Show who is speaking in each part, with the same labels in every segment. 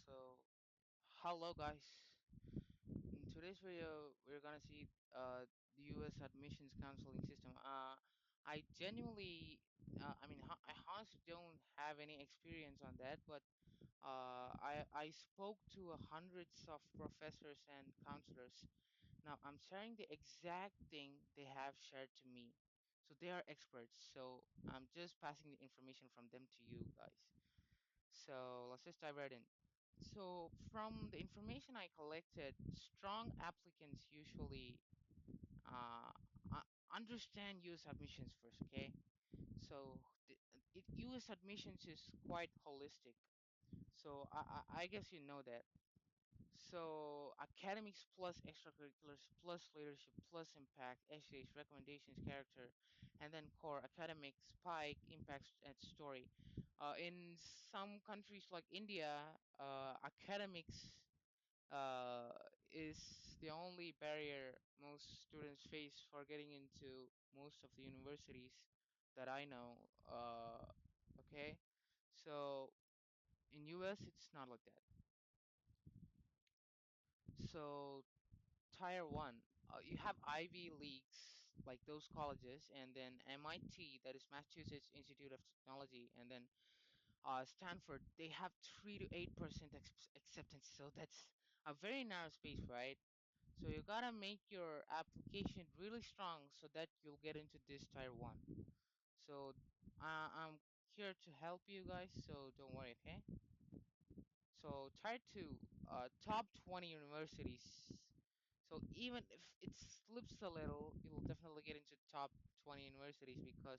Speaker 1: So, hello guys. In today's video, we're gonna see the U.S. admissions counseling system. I genuinely, I honestly don't have any experience on that, but I spoke to hundreds of professors and counselors. Now I'm sharing the exact thing they have shared to me. So they are experts. So I'm just passing the information from them to you guys. So let's just dive right in. So, from the information I collected, strong applicants usually uh, uh, understand US admissions first, okay? So, US admissions is quite holistic. So, I guess you know that. So, academics plus extracurriculars plus leadership plus impact, essays, recommendations, character, and then core academic spike, impacts, and story. In some countries like India, academics uh, is the only barrier most students face for getting into most of the universities that I know. Okay, so in US it's not like that. So tier one, you have Ivy Leagues like those colleges, and then MIT, that is Massachusetts Institute of Technology, and then Stanford. They have 3 to 8% acceptance, so that's a very narrow space, right? So you gotta make your application really strong so that you'll get into this tier one. So I'm here to help you guys, so don't worry, okay? So tier two, top 20 universities. So even if it slips a little, you'll definitely get into top 20 universities because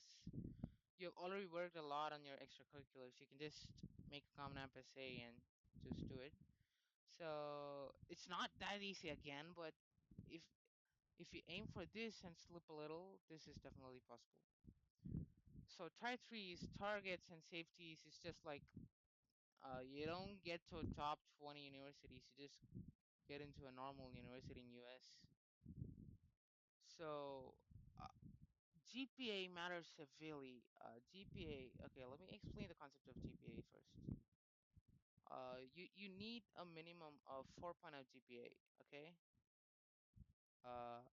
Speaker 1: you've already worked a lot on your extracurriculars. You can just make a common app essay and just do it. So it's not that easy again, but if if you aim for this and slip a little, this is definitely possible. So tier three is targets and safeties. It's just like you don't get to top 20 universities. You just get into a normal university in US. So uh, GPA matters severely. GPA. Okay, let me explain the concept of GPA first. You need a minimum of 4.0 GPA. Okay. Uh,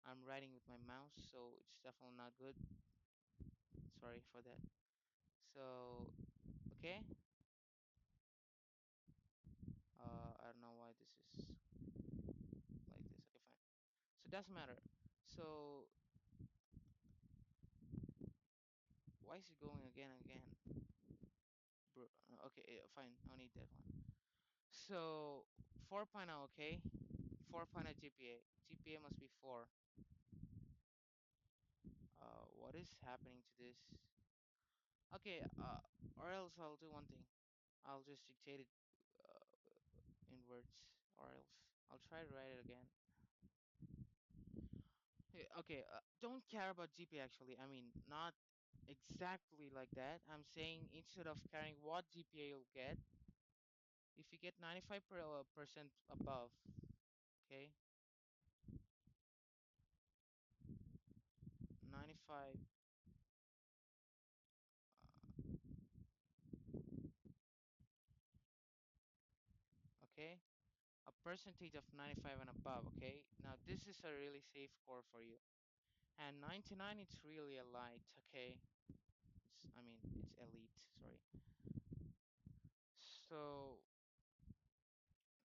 Speaker 1: I'm writing with my mouse, so it's definitely not good. Sorry for that. So, okay. I don't know why this is like this. Okay, fine. So it doesn't matter. So why is it going again and again? Bro, okay, fine. I don't need that one. So 4.0, okay? 4.0 GPA. GPA must be 4. What is happening to this? Okay, or else I'll do one thing. I'll just dictate it in words, or else I'll try to write it again. Okay, don't care about GPA actually. I mean, not exactly like that. I'm saying instead of caring what GPA you'll get, if you get 95% above, okay, 95, okay, a percentage of 95 and above, okay. Now this is a really safe score for you, and 99 it's really a light, okay. It's elite. Sorry. So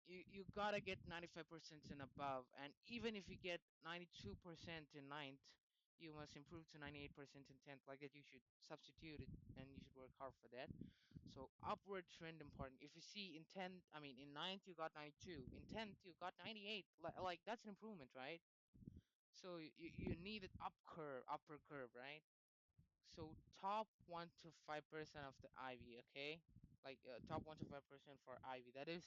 Speaker 1: you gotta get 95% and above, and even if you get 92% in ninth, you must improve to 98% in 10th. Like that, you should substitute it, and you should work hard for that. So upward trend important. If you see in 10th, in ninth you got 92, in 10th you got 98. Like that's an improvement, right? So you need an upper curve, right? So top 1 to 5% of the Ivy, okay? Like top 1 to 5% for Ivy. That is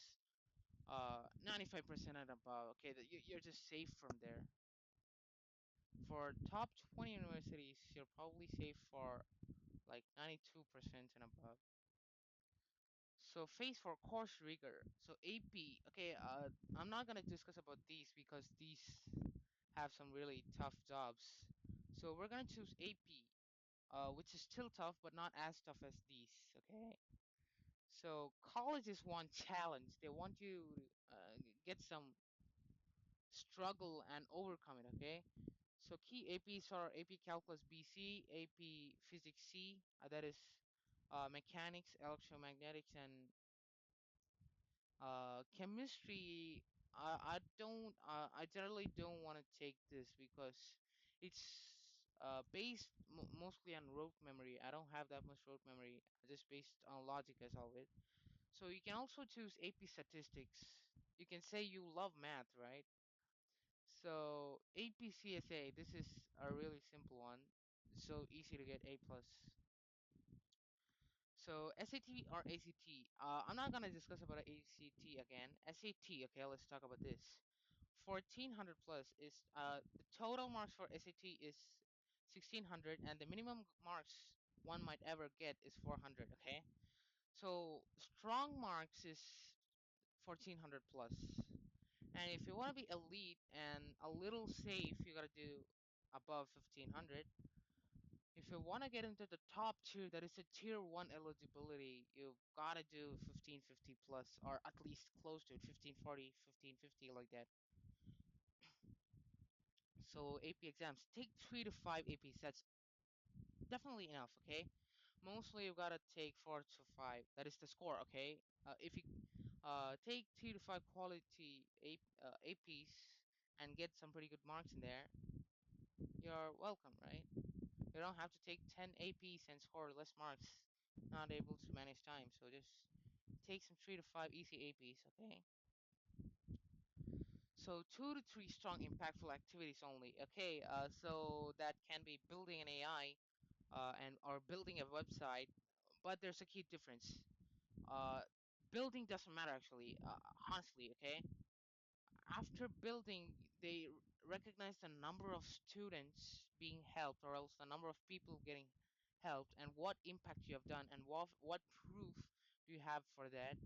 Speaker 1: 95% and above. Okay, that you're just safe from there. For top 20 universities, you're probably safe for like 92% and above. So phase for course rigor. So AP. Okay, I'm not gonna discuss about these because these have some really tough jobs. So we're gonna choose AP, which is still tough but not as tough as these. Okay. So colleges want challenge. They want you to get some struggle and overcome it. Okay. So key APs are AP Calculus BC, AP Physics C, that is mechanics, electromagnetics, and chemistry. I generally don't want to take this because it's based mostly on rote memory. I don't have that much rote memory. Just based on logic as all it. So you can also choose AP Statistics. You can say you love math, right? So AP CSA, this is a really simple one. So easy to get A plus. So SAT or ACT. I'm not gonna discuss about ACT again. SAT. Okay, let's talk about this. 1400 plus is the total marks for SAT is 1600, and the minimum marks one might ever get is 400. Okay, so strong marks is 1400 plus, and if you want to be elite and a little safe, you gotta do above 1500. If you want to get into the top tier, that is a tier 1 eligibility, you've got to do 1550 plus, or at least close to it, 1540, 1550, like that. So AP exams, take 3 to 5 APs, that's definitely enough, okay? Mostly you've got to take 4 to 5, that is the score, okay? If you take 2 to 5 quality APs and get some pretty good marks in there, you're welcome, right? You don't have to take 10 APs and score less marks. Not able to manage time, so just take some 3 to 5 easy APs, okay? So 2 to 3 strong impactful activities only. Okay, so that can be building an AI and or building a website, but there's a key difference. Uh, Building doesn't matter actually, honestly, okay? After building, they recognize the number of students being helped, or else the number of people getting helped, and what impact you have done, and what proof do you have for that?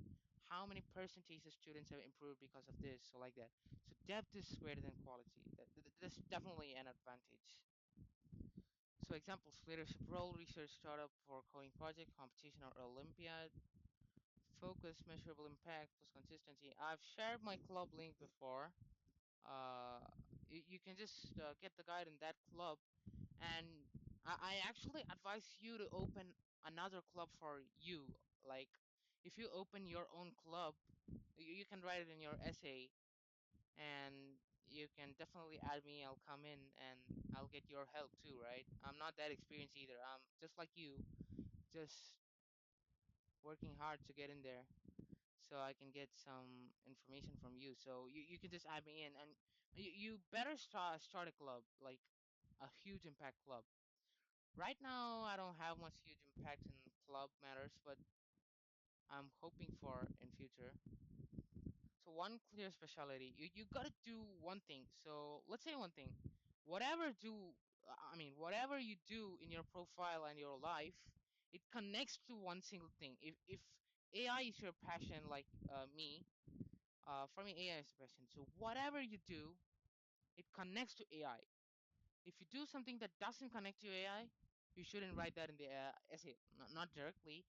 Speaker 1: How many percentage of students have improved because of this? So like that. So depth is greater than quality. That's definitely an advantage. So examples: leadership role, research startup for coding project, competition or Olympiad, focus, measurable impact, plus consistency. I've shared my club link before. uh, you can just get the guide in that club, and I actually advise you to open another club for you. Like, if you open your own club, you can write it in your essay, and you can definitely add me. I'll come in and I'll get your help too, right? I'm not that experienced either. I'm just like you, just working hard to get in there so I can get some information from you. So you can just add me in, and you better start a club, like a huge impact club. Right now, I don't have much huge impact in club matters, but I'm hoping for in future. So one clear specialty, you gotta do one thing. So let's say one thing, whatever do I mean whatever you do in your profile and your life, it connects to one single thing. If AI is your passion, like me, for me, AI is the question. So whatever you do, it connects to AI. If you do something that doesn't connect to AI, you shouldn't write that in the essay. Not directly.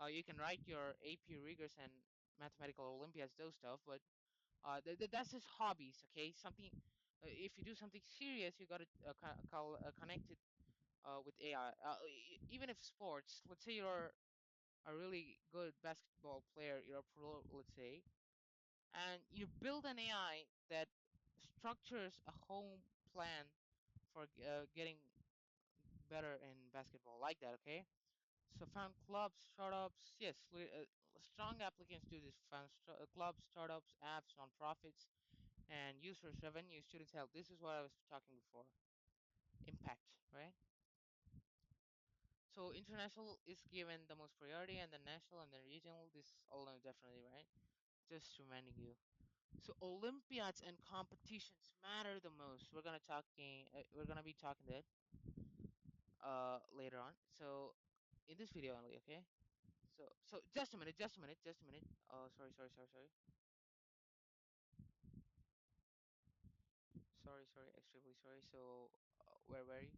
Speaker 1: You can write your AP rigors and mathematical Olympiads, those stuff. But that's just hobbies, okay? Something. If you do something serious, you gotta connect it with AI. Even if sports, let's say you're a really good basketball player, you're a pro, let's say, and you build an AI that structures a home plan for getting better in basketball, like that. Okay, so found clubs, startups. Yes, strong applicants do this. Found clubs, startups, apps, nonprofits, and users' revenue, students' health. This is what I was talking before. Impact, right? So international is given the most priority, and the national and the regional. This all know definitely, right? Just reminding you. So Olympiads and competitions matter the most. We're gonna be talking that later on. So in this video only, okay? So just a minute, just a minute, just a minute. Oh, sorry, extremely sorry. So where were you?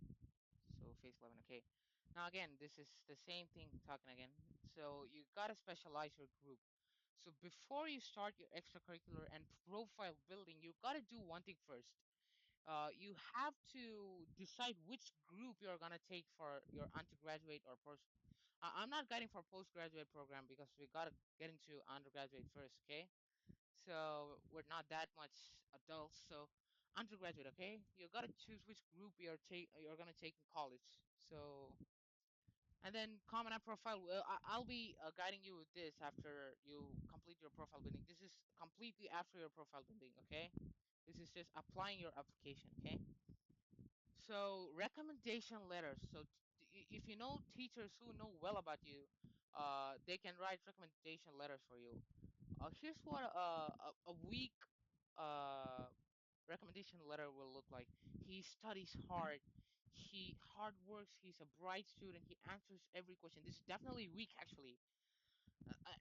Speaker 1: So phase 11, okay. Now again, this is the same thing talking again. So you gotta specialize your group. So before you start your extracurricular and profile building, you gotta do one thing first. You have to decide which group you're gonna take for your undergraduate or post. I'm not guiding for postgraduate program because we gotta get into undergraduate first, okay? So we're not that much adults. So undergraduate, okay? You gotta choose which group you're gonna take in college. So and then common app profile. I'll be guiding you with this after you complete your profile building. This is completely after your profile building, okay? This is just applying your application, okay? So recommendation letters. So if you know teachers who know well about you, they can write recommendation letters for you. Here's what a week uh, recommendation letter will look like. He studies hard. He hard works. He's a bright student. He answers every question. This is definitely weak, actually.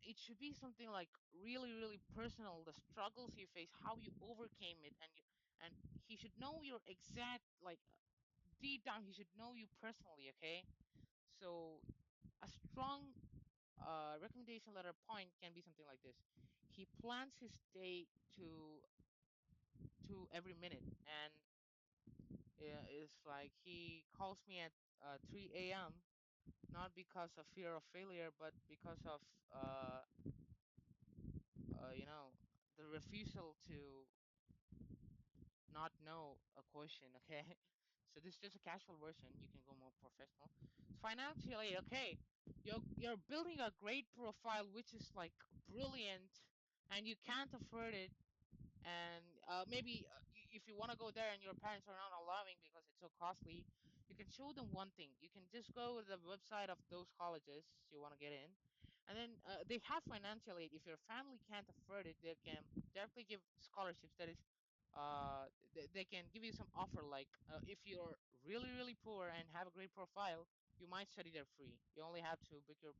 Speaker 1: It should be something like really, really personal. The struggles you face, how you overcame it, and he should know your exact like deep down. He should know you personally. Okay, so a strong recommendation letter point can be something like this. He plans his day to every minute, and it's like he calls me at 3 a.m. not because of fear of failure, but because of uh, you know, the refusal to not know a question. Okay, so this is just a casual version. You can go more professional. Financially, okay, you're building a great profile, which is like brilliant, and you can't afford it. And maybe if you want to go there and your parents are not allowing because it's so costly, you can show them one thing. You can just go to the website of those colleges you want to get in, and then they have financial aid. If your family can't afford it, they can directly give scholarships. That is, they can give you some offer like if you're really really poor and have a great profile, you might study there free. You only have to book your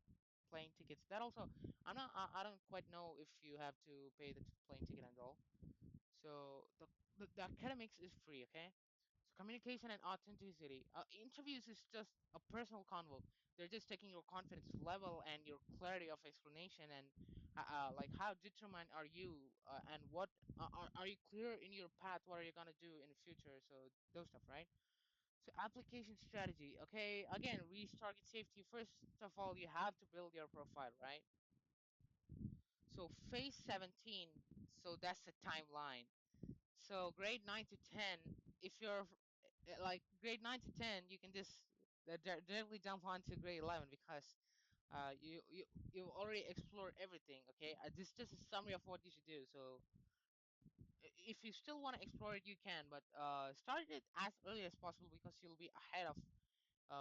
Speaker 1: plane tickets. That also, I don't quite know if you have to pay the plane ticket and all. So the academics is free, okay? So communication and authenticity. Interviews is just a personal convo. They're just taking your confidence level and your clarity of explanation and like how determined are you and what are you clear in your path? What are you gonna do in the future? So those stuff, right? So application strategy. Okay, again, reach target safety. First of all, you have to build your profile, right? So phase 17. So that's the timeline. So grade 9 to 10, if you're like grade 9 to 10, you can just directly jump onto grade 11 because you already explored everything. Okay, this is just a summary of what you should do. So if you still want to explore it, you can, but start it as early as possible because you'll be ahead of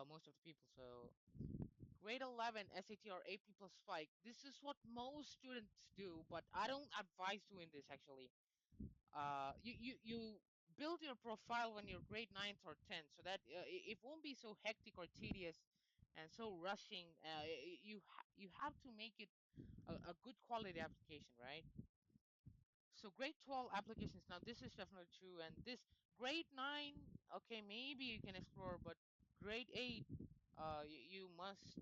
Speaker 1: most of the people. So grade 11 SAT or AP plus spike. This is what most students do, but I don't advise doing this actually. You build your profile when you're grade 9th or 10th so that it won't be so hectic or tedious and so rushing. You have to make it a good quality application, right? So grade 12 applications, now this is definitely true, and this grade 9, okay, maybe you can explore, but grade 8, you must,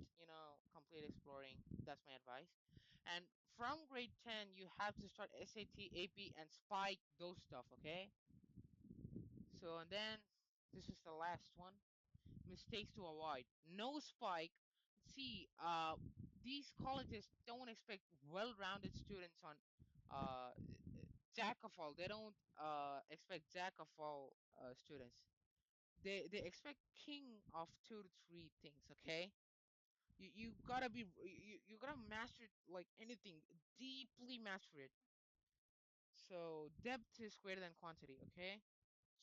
Speaker 1: complete exploring. That's my advice. And from grade 10, you have to start SAT, AP, and spike those stuff, okay? So, and then this is the last one. Mistakes to avoid. No spike. See, these colleges don't expect well-rounded students on uh, jack of all. They don't expect jack of all students. They expect king of two to three things. Okay, you gotta be you gotta master it like anything. Deeply master it. So depth is greater than quantity. Okay,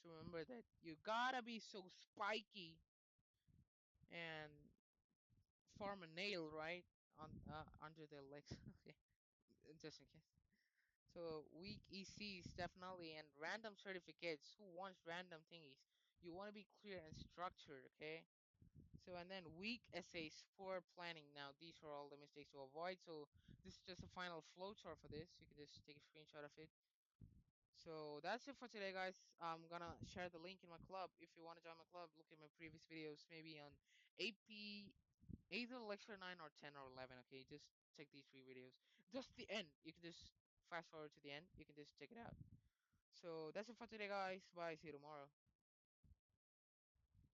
Speaker 1: so remember that you gotta be so spiky and form a nail right on under their legs. Okay, just in case. So weak ECs definitely and random certificates. Who wants random thingies? You want to be clear and structured, okay? So and then weak essays, poor planning. Now these are all the mistakes to avoid. So this is just a final flowchart for this. You can just take a screenshot of it. So that's it for today, guys. I'm gonna share the link in my club. If you want to join my club, look at my previous videos, maybe on AP, either lecture 9 or 10 or 11. Okay, just check these three videos. Just the end. You can just fast forward to the end. You can just check it out. So that's it for today, guys. Bye. See you tomorrow.